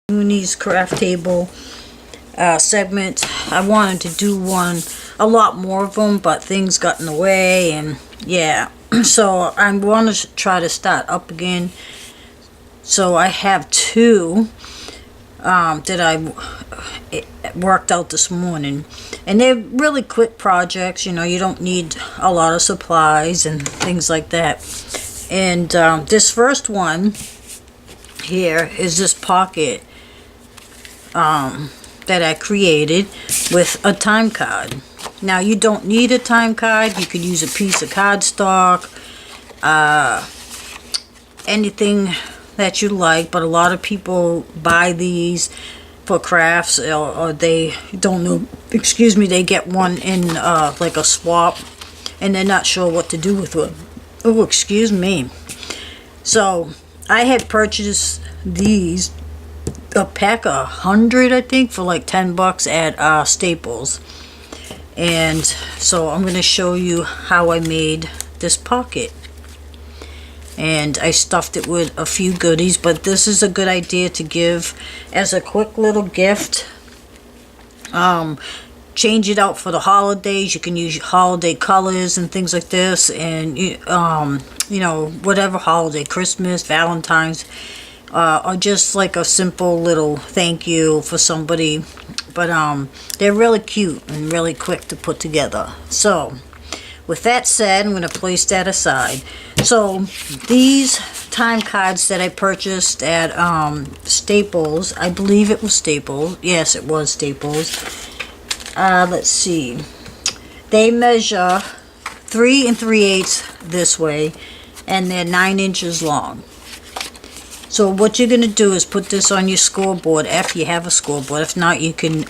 Mooney's craft table segment. I wanted to do a lot more of them, but things got in the way, and yeah. So I want to try to start up again. So I have two that I worked out this morning, and they're really quick projects. You know, you don't need a lot of supplies and things like that. And this first one here is this pocket that I created with a time card. Now, you don't need a time card. You could use a piece of cardstock, anything that you like, but a lot of people buy these for crafts, or they don't know, excuse me, they get one in like a swap, and they're not sure what to do with it. Oh, excuse me. So I had purchased these, a pack of 100, I think, for like $10 at Staples. And so I'm going to show you how I made this pocket. And I stuffed it with a few goodies, but this is a good idea to give as a quick little gift. Change it out for the holidays. You can use holiday colors and things like this, and you know, whatever holiday, Christmas, Valentine's, or just like a simple little thank you for somebody. But they're really cute and really quick to put together. So with that said, I'm going to place that aside. So these time cards that I purchased at Staples, I believe it was Staples. Yes, it was Staples. Let's see. They measure 3 3/8 this way, and they're 9 inches long. So what you're going to do is put this on your scoreboard if you have a scoreboard. If not, you can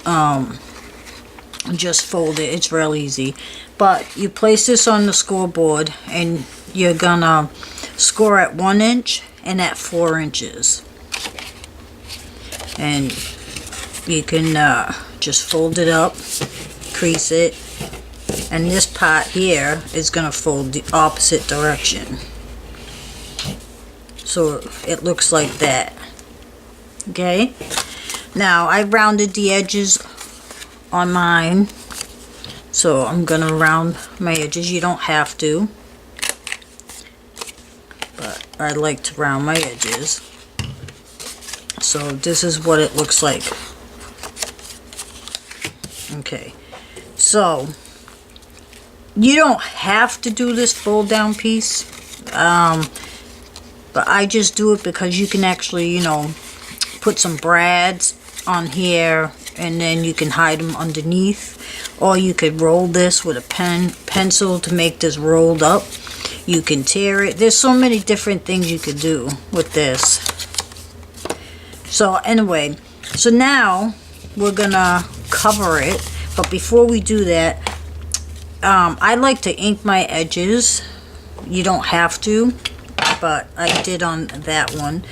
just fold it. It's real easy. But you place this on the scoreboard, and you're going to score at 1 inch and at 4 inches. And you can just fold it up, crease it, and this part here is going to fold the opposite direction. So it looks like that. Okay? Now, I rounded the edges on mine. So I'm going to round my edges. You don't have to. But I like to round my edges. So this is what it looks like. Okay. So you don't have to do this fold down piece. But I just do it because you can actually, you know, put some brads on here, and then you can hide them underneath. Or you could roll this with a pencil to make this rolled up. You can tear it. There's so many different things you could do with this. So anyway, so now we're gonna cover it. But before we do that, I like to ink my edges. You don't have to, but I did on that one.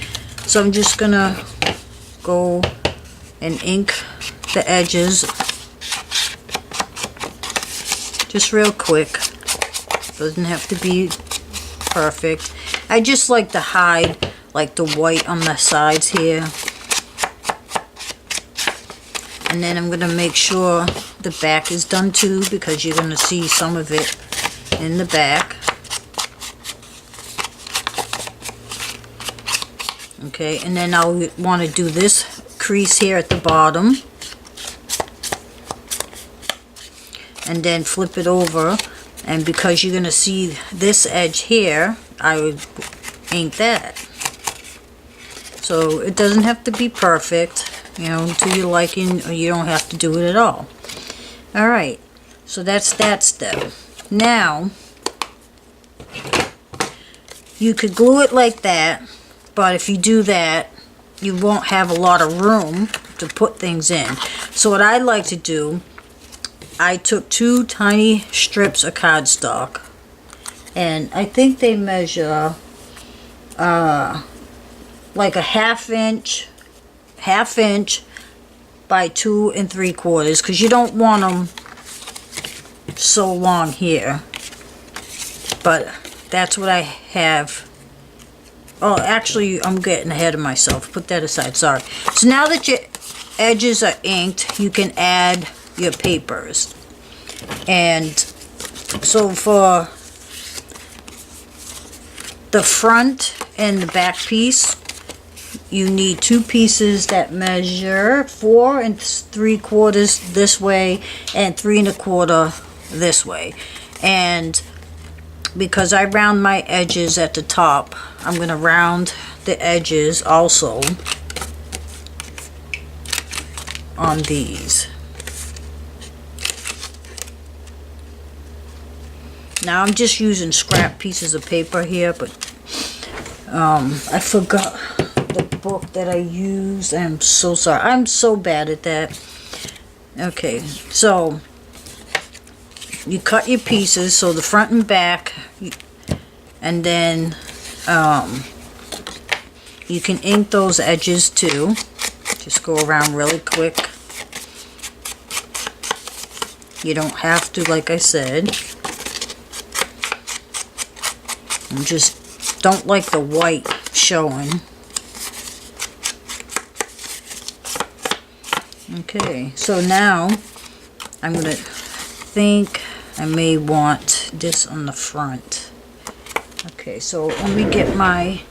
So I'm just gonna go and ink the edges just real quick. Doesn't have to be perfect. I just like to hide like the white on the sides here. And then I'm gonna make sure the back is done too, because you're gonna see some of it in the back. Okay, and then I'll want to do this crease here at the bottom, and then flip it over, and because you're going to see this edge here, I would ink that. So it doesn't have to be perfect, you know, to your liking, or you don't have to do it at all. Alright, so that's that step. Now, you could glue it like that. But if you do that, you won't have a lot of room to put things in. So what I like to do, I took 2 tiny strips of cardstock, and I think they measure like a half inch by 2 3/4, because you don't want them so long here. But that's what I have Oh, actually, I'm getting ahead of myself. Put that aside, sorry. So now that your edges are inked, you can add your papers. And so for the front and the back piece, you need 2 pieces that measure 4 3/4 this way and 3 1/4 this way. And because I round my edges at the top, I'm going to round the edges also on these. Now I'm just using scrap pieces of paper here, but I forgot the book that I used. I'm so sorry. I'm so bad at that. Okay, so you cut your pieces, so the front and back, and then you can ink those edges too. Just go around really quick. You don't have to, like I said. I just don't like the white showing. Okay, so now I'm going to think I may want this on the front. Okay, so let me get my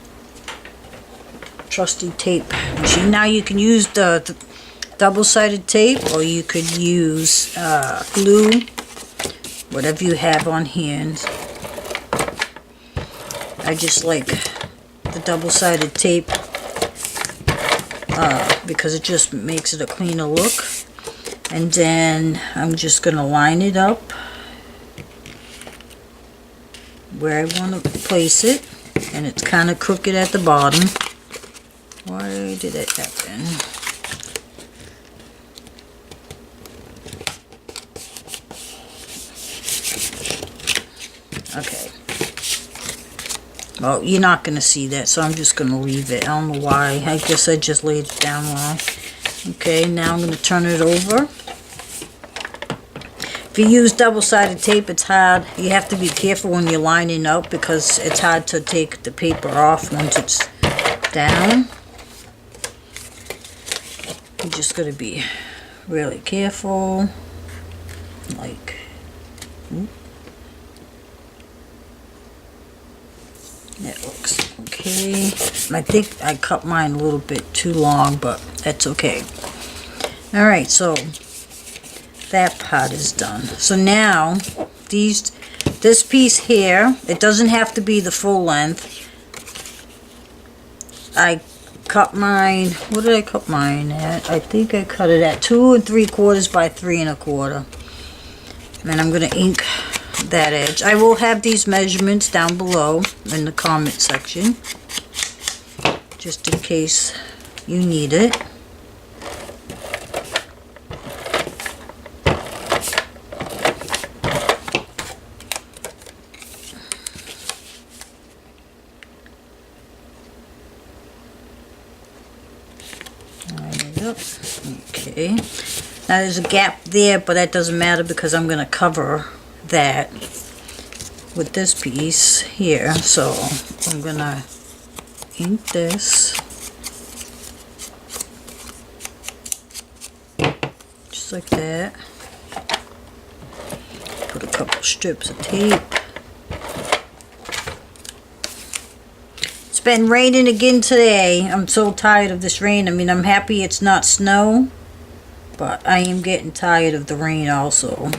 trusty tape machine. Now you can use the double-sided tape, or you could use glue, whatever you have on hand. I just like the double-sided tape because it just makes it a cleaner look. And then I'm just going to line it up where I want to place it, and it's kind of crooked at the bottom. Why did that happen? Okay. Well, you're not going to see that, so I'm just going to leave it. I don't know why. I guess I just laid it down wrong. Okay, now I'm going to turn it over. If you use double-sided tape, it's hard. You have to be careful when you're lining up because it's hard to take the paper off once it's down. You're just going to be really careful. Like, that looks okay. I think I cut mine a little bit too long, but that's okay. Alright, so that part is done. So now this piece here, it doesn't have to be the full length. I cut mine, what did I cut mine at? I think I cut it at 2 3/4 by 3 1/4. And I'm going to ink that edge. I will have these measurements down below in the comment section, just in case you need it. Okay, now there's a gap there, but that doesn't matter because I'm going to cover that with this piece here. So I'm going to ink this just like that. Put a couple strips of tape. It's been raining again today. I'm so tired of this rain. I mean, I'm happy it's not snow, but I am getting tired of the rain also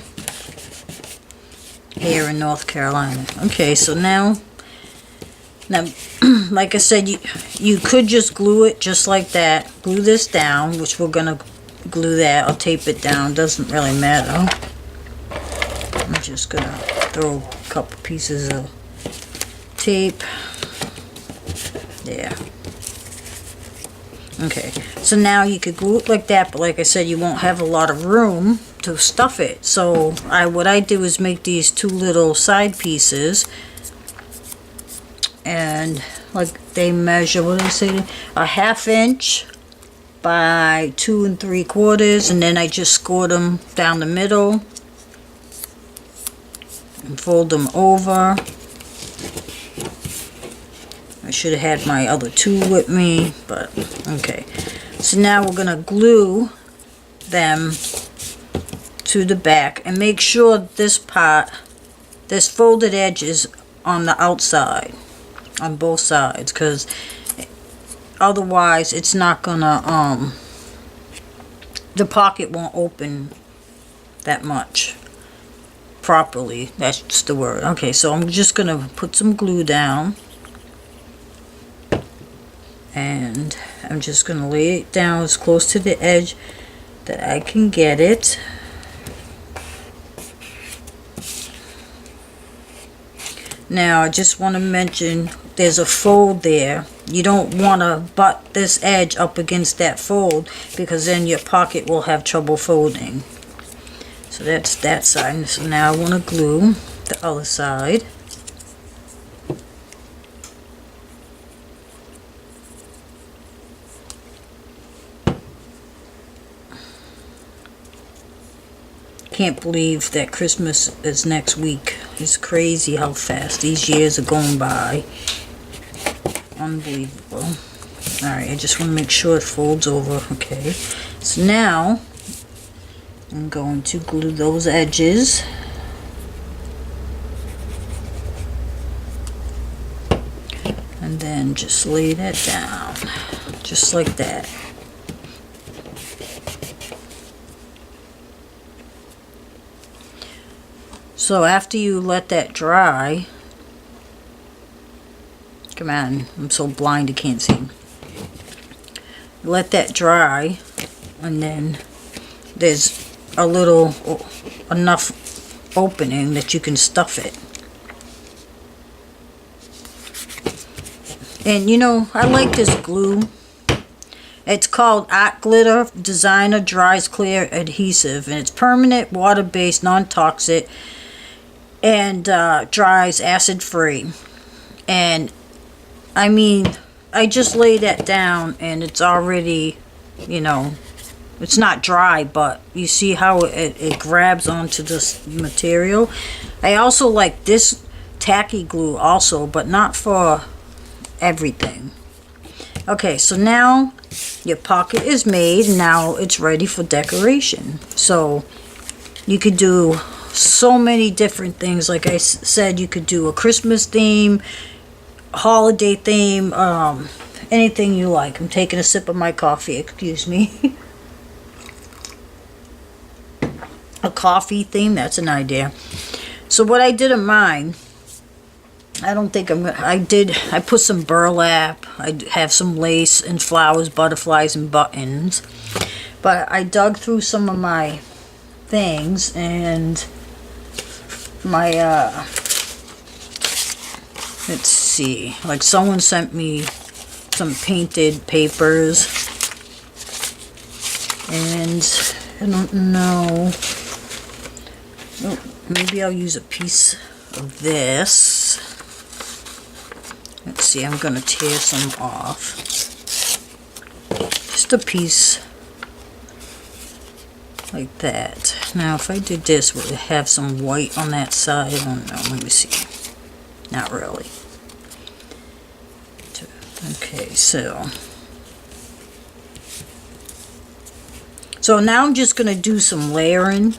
here in North Carolina. Okay, so now like I said, you could just glue it just like that. Glue this down, which we're gonna glue that. I'll tape it down, doesn't really matter. I'm just gonna throw a couple pieces of tape there. Okay, so now you could glue it like that, but like I said, you won't have a lot of room to stuff it. So what I do is make these 2 little side pieces, and like they measure, what did I say, a 1/2 inch by 2 3/4, and then I just scored them down the middle and fold them over. I should have had my other tool with me, but okay. So now we're going to glue them to the back and make sure this part, this folded edge is on the outside, on both sides, because otherwise it's not gonna, the pocket won't open that much properly. That's the word. Okay, so I'm just gonna put some glue down, and I'm just gonna lay it down as close to the edge that I can get it. Now I just want to mention there's a fold there. You don't want to butt this edge up against that fold, because then your pocket will have trouble folding. So that's that side. So now I want to glue the other side. Can't believe that Christmas is next week. It's crazy how fast these years are going by. Unbelievable. Alright, I just want to make sure it folds over. Okay, so now I'm going to glue those edges. And then just lay that down. Just like that. So after you let that dry, come on, I'm so blind I can't see. Let that dry, and then there's a little enough opening that you can stuff it. And you know, I like this glue. It's called Art Glitter Designer Dries Clear Adhesive, and it's permanent, water-based, non-toxic, and dries acid free. And I mean, I just laid that down and it's already, you know, it's not dry, but you see how it grabs onto this material. I also like this tacky glue also, but not for everything. Okay, so now your pocket is made. Now it's ready for decoration. So you could do so many different things. Like I said, you could do a Christmas theme, holiday theme, anything you like. I'm taking a sip of my coffee, excuse me. A coffee theme, that's an idea. So what I did in mine, I don't think I put some burlap, I have some lace and flowers, butterflies and buttons, but I dug through some of my things, and my let's see, like someone sent me some painted papers, and I don't know, maybe I'll use a piece of this. Let's see, I'm gonna tear some off, just a piece like that. Now if I did this, would it have some white on that side? I don't know, let me see. Not really. Okay, so now I'm just going to do some layering.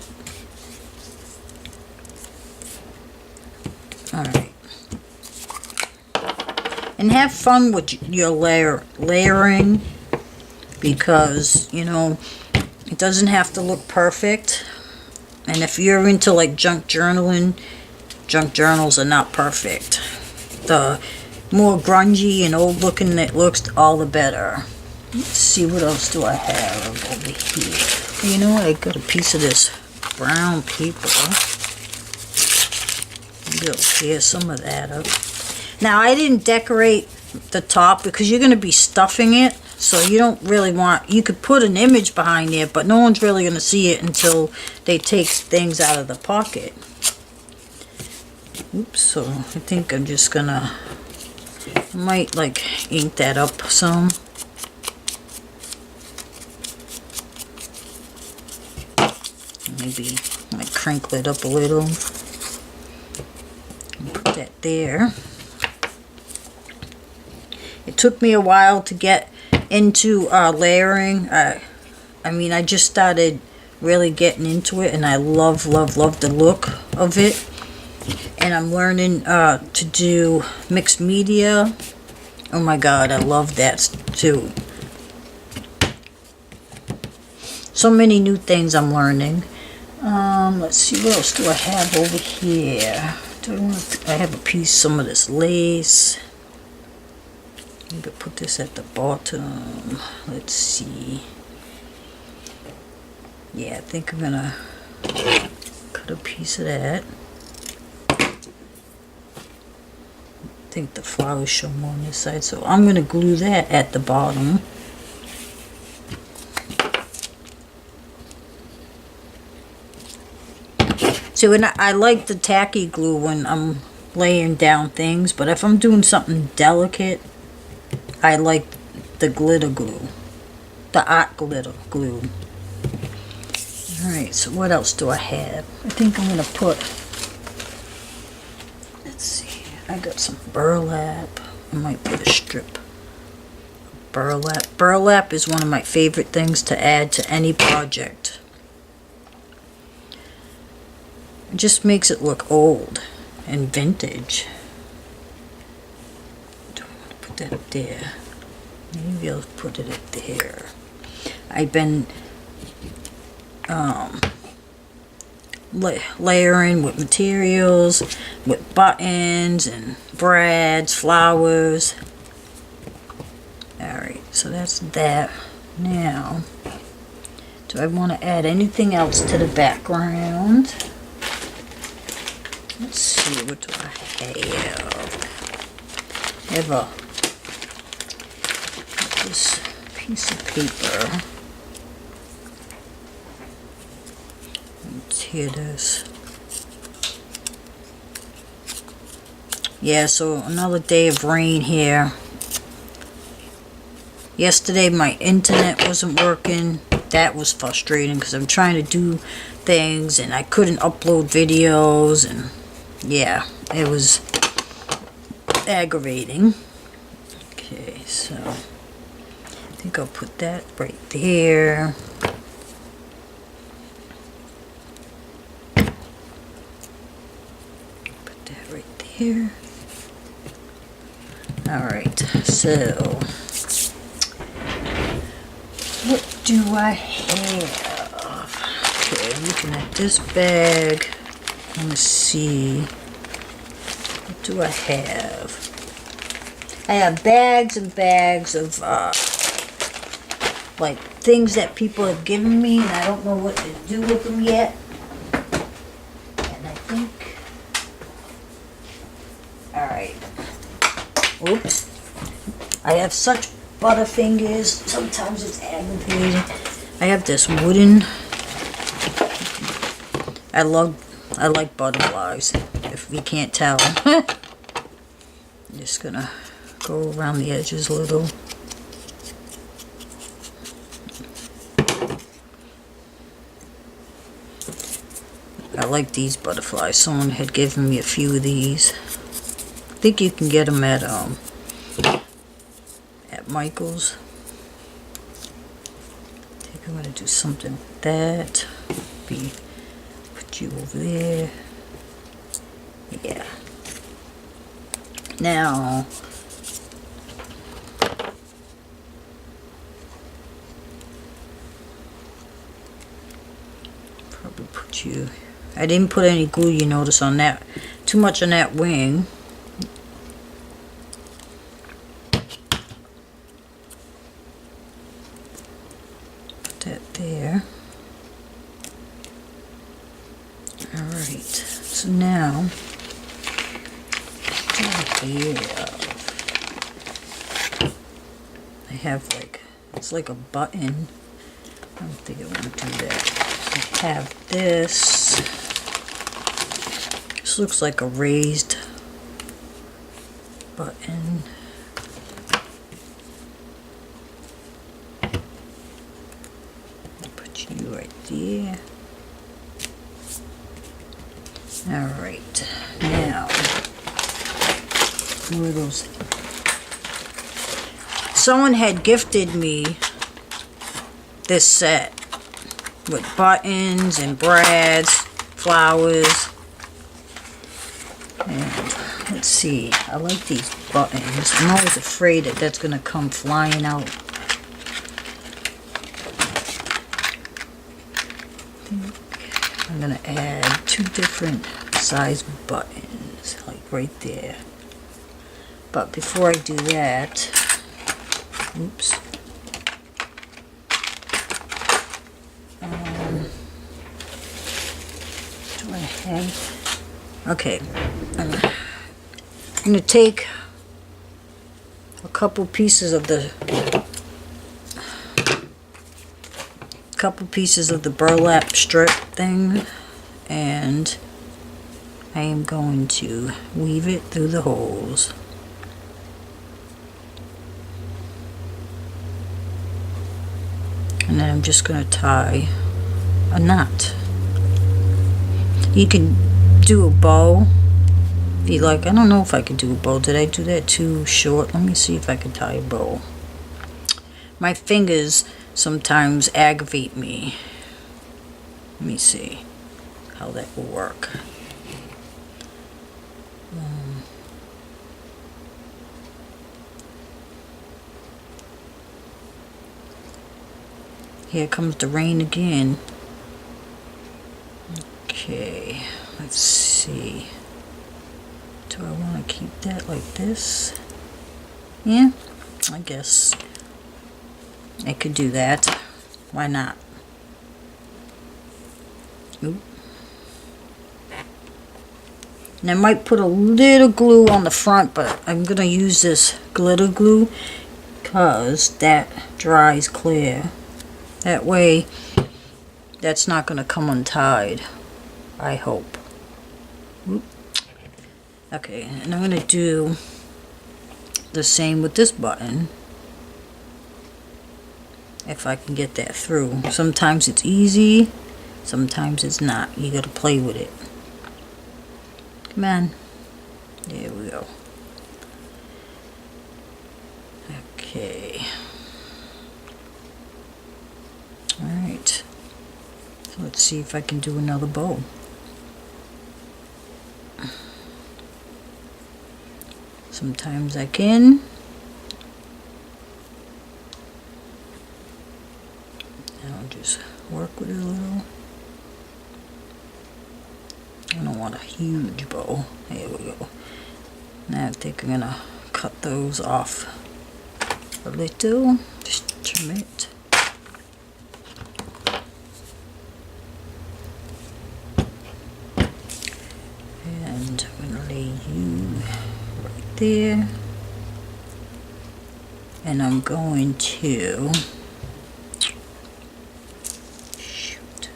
Alright. And have fun with your layering, because, you know, it doesn't have to look perfect. And if you're into like junk journaling, junk journals are not perfect. The more grungy and old looking it looks, all the better. Let's see, what else do I have over here? You know what, I got a piece of this brown paper. Maybe I'll tear some of that up. Now I didn't decorate the top because you're going to be stuffing it, so you don't really want, you could put an image behind there, but no one's really going to see it until they take things out of the pocket. Oops, so I think I'm just gonna, I might like ink that up some. Maybe I might crinkle it up a little. Put that there. took me a while to get into layering. I mean, I just started really getting into it, and I love the look of it. And I'm learning to do mixed media. Oh my god, I love that too. So many new things I'm learning. Let's see, what else do I have over here? I have a piece, some of this lace. Maybe put this at the bottom. Let's see. Yeah, I think I'm gonna cut a piece of that. I think the flowers show more on this side, so I'm gonna glue that at the bottom. So when I like the tacky glue when I'm laying down things, but if I'm doing something delicate, I like the glitter glue, the art glitter glue. Alright, so what else do I have? I think I'm going to put, let's see, I got some burlap. I might put a strip. Burlap. Burlap is one of my favorite things to add to any project. It just makes it look old and vintage. Don't want to put that up there. Maybe I'll put it up there. I've been layering with materials, with buttons and brads, flowers. Alright, so that's that. Now, do I want to add anything else to the background? Let's see, what do I have? I have this piece of paper. Let's hear this. Yeah, so another day of rain here. Yesterday my internet wasn't working. That was frustrating because I'm trying to do things and I couldn't upload videos, and yeah, it was aggravating. Okay, so I think I'll put that right there. Put that right there. Alright, so what do I have? Okay, I'm looking at this bag. Let's see. What do I have? I have bags and bags of like things that people have given me, and I don't know what to do with them yet. And I think, alright. Oops. I have such butterfingers. Sometimes it's aggravating. I have this wooden. I like butterflies, if you can't tell. I'm just gonna go around the edges a little. I like these butterflies. Someone had given me a few of these. I think you can get them at Michael's. I think I'm gonna do something with that. Put you over there. Yeah. Now, probably put you. I didn't put any glue, you notice, on that. Too much on that wing. Put that there. Alright, so now, I have like, it's like a button. I don't think I want to do that. I have this. This looks like a raised button. Put you right there. Alright, now, where are those? someone had gifted me this set with buttons and brads, flowers, and let's see, I like these buttons. I'm always afraid that that's going to come flying out. I'm going to add 2 different size buttons, like right there. But before I do that, oops. Do I have? Okay. I'm going to take a couple pieces of the burlap strip thing, and I am going to weave it through the holes. And then I'm just going to tie a knot. You can do a bow if you like. I don't know if I could do a bow. Did I do that too short? Let me see if I can tie a bow. My fingers sometimes aggravate me. Let me see how that will work. Here comes the rain again. Okay, let's see. Do I want to keep that like this? Yeah, I guess I could do that. Why not? Oop. And I might put a little glue on the front, but I'm going to use this glitter glue because that dries clear. That way, that's not going to come untied, I hope. Oop. Okay, and I'm going to do the same with this button. If I can get that through. Sometimes it's easy, sometimes it's not. You got to play with it. Come on. There we go. Okay. Alright, so let's see if I can do another bow. Sometimes I can. Now I'll just work with it a little. I don't want a huge bow. There we go. Now I think I'm going to cut those off a little. Just trim it. And I'm going to lay you right there. And I'm going to shoot.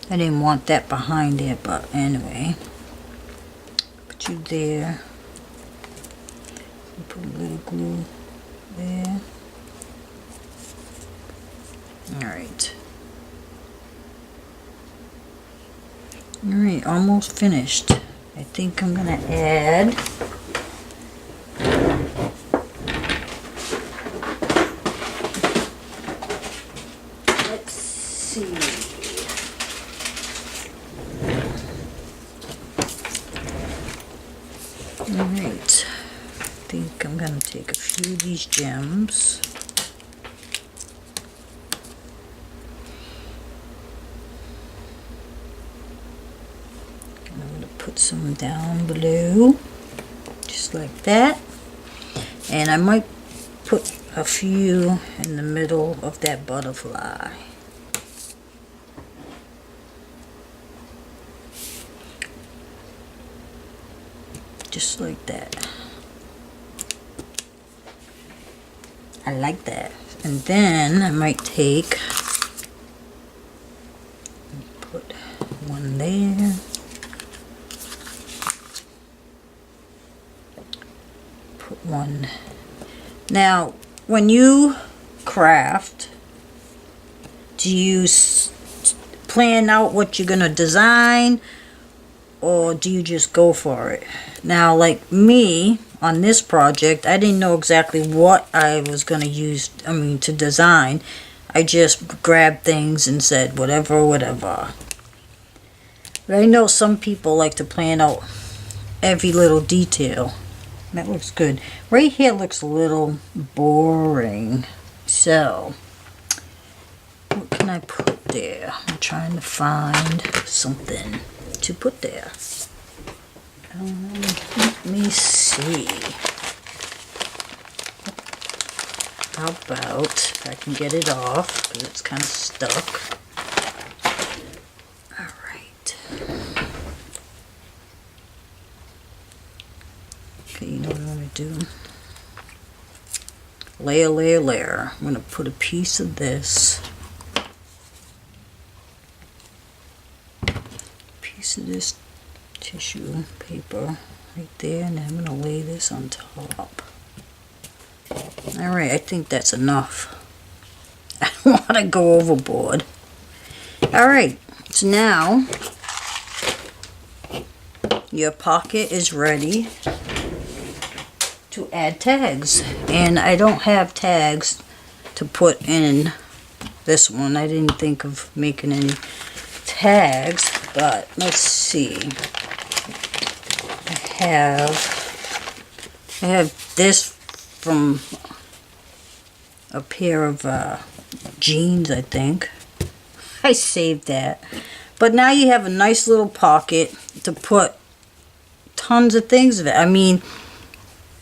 I didn't want that behind there, but anyway. Put you there. Put a little glue there. Alright. Alright, almost finished. I think I'm gonna add let's see. Alright. I think I'm gonna take a few of these gems. Put some down below, just like that, and I might put a few in the middle of that butterfly. Just like that. I like that. And then I might take and put one there. One. Now, when you craft, do you plan out what you're gonna design, or do you just go for it? Now, like me, on this project. I didn't know exactly what I was going to use, to design. I just grabbed things and said whatever. But I know some people like to plan out every little detail. That looks good. Right here looks a little boring. So, what can I put there? I'm trying to find something to put there. Let me see. How about if I can get it off, because it's kind of stuck. Alright. Okay, you know what I'm going to do? Layer, layer, layer. I'm going to put a piece of this. Piece of this tissue paper right there, and then I'm going to lay this on top. Alright, I think that's enough. I don't want to go overboard. Alright, so now your pocket is ready to add tags. And I don't have tags to put in this one. I didn't think of making any tags, but let's see. I have this from a pair of jeans, I think. I saved that. But now you have a nice little pocket to put tons of things of it.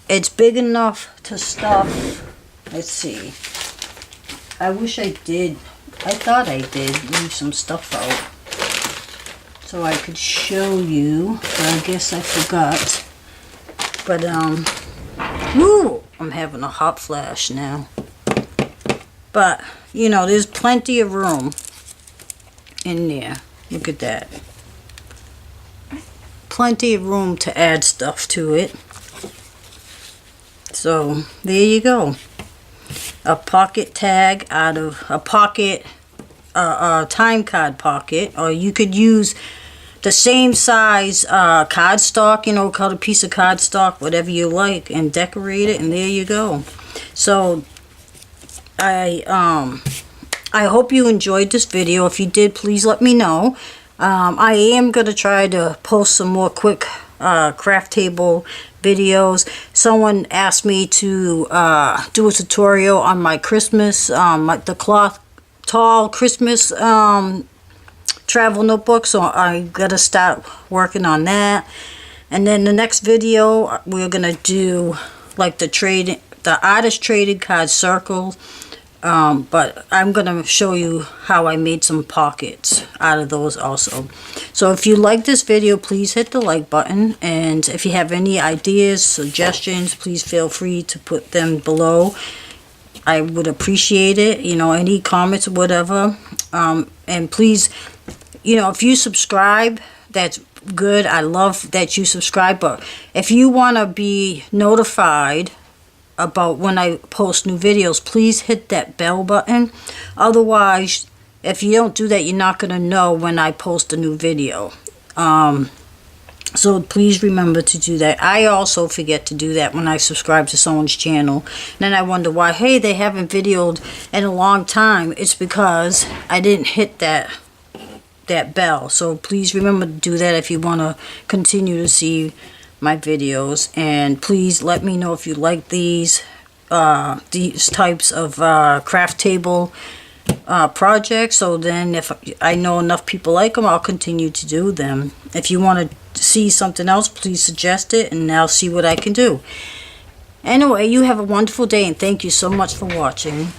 It's big enough to stuff. Let's see. I wish I did. I thought I did leave some stuff out so I could show you, but I guess I forgot. But woo! I'm having a hot flash now. But, there's plenty of room in there. Look at that. Plenty of room to add stuff to it. So, there you go. A pocket tag out of a pocket, time card pocket. Or you could use the same size cardstock, cut a piece of cardstock, whatever you like, and decorate it, and there you go. So, I hope you enjoyed this video. If you did, please let me know. I am going to try to post some more quick craft table videos. Someone asked me to do a tutorial on my Christmas, the cloth tall Christmas travel notebook, so I gotta start working on that. And then the next video we're gonna do like the artist traded card circle, but I'm gonna show you how I made some pockets out of those also. So if you like this video, please hit the like button, and if you have any ideas, suggestions, please feel free to put them below. I would appreciate it, any comments or whatever. And please, if you subscribe, that's good. I love that you subscribe, but if you want to be notified about when I post new videos, please hit that bell button. Otherwise, if you don't do that, you're not going to know when I post a new video. So please remember to do that. I also forget to do that when I subscribe to someone's channel. And then I wonder why, hey, they haven't videoed in a long time. It's because I didn't hit that bell. So please remember to do that if you want to continue to see my videos. And please let me know if you like these types of craft table projects. So then if I know enough people like them, I'll continue to do them. If you want to see something else, please suggest it, and I'll see what I can do. Anyway, you have a wonderful day, and thank you so much for watching.